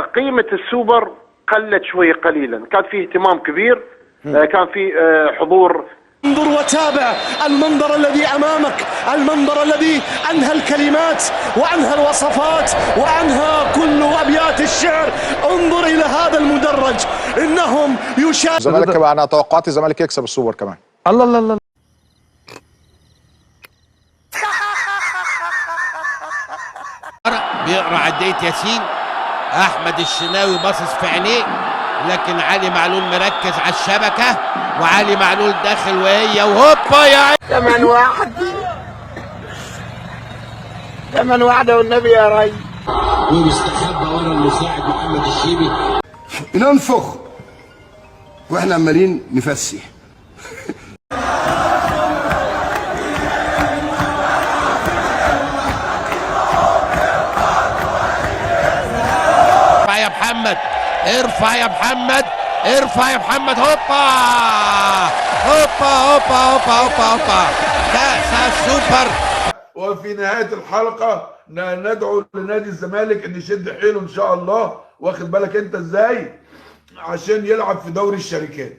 قيمة السوبر قلت شوي قليلا، كان فيه اهتمام كبير، كان فيه حضور. انظر وتابع المنظر الذي أمامك، المنظر الذي أنهى الكلمات وأنهى الوصفات وأنهى كل أبيات الشعر. انظر إلى هذا المدرج، إنهم يشاهدون. الزمالك بقى، أنا توقعت الزمالك يكسب السوبر كمان. الله الله الله. بيقرا عدية ياسين، احمد الشناوي باصص في عينيه، لكن علي معلول مركز على الشبكه، وعلي معلول داخل وهي وهوبا يا عين. 8-1 8-1 والنبي يا ري. وبيستخبى ورا المساعد محمد الشيبي. بننفخ واحنا عمالين نفسي. ارفع يا محمد، ارفع يا محمد، ارفع يا محمد. هوبا هوبا هوبا هوبا هوبا هوبا، كأس السوبر. وفي نهاية الحلقة ندعو لنادي الزمالك ان يشد حيله ان شاء الله، واخد بالك انت ازاي، عشان يلعب في دوري الشركات.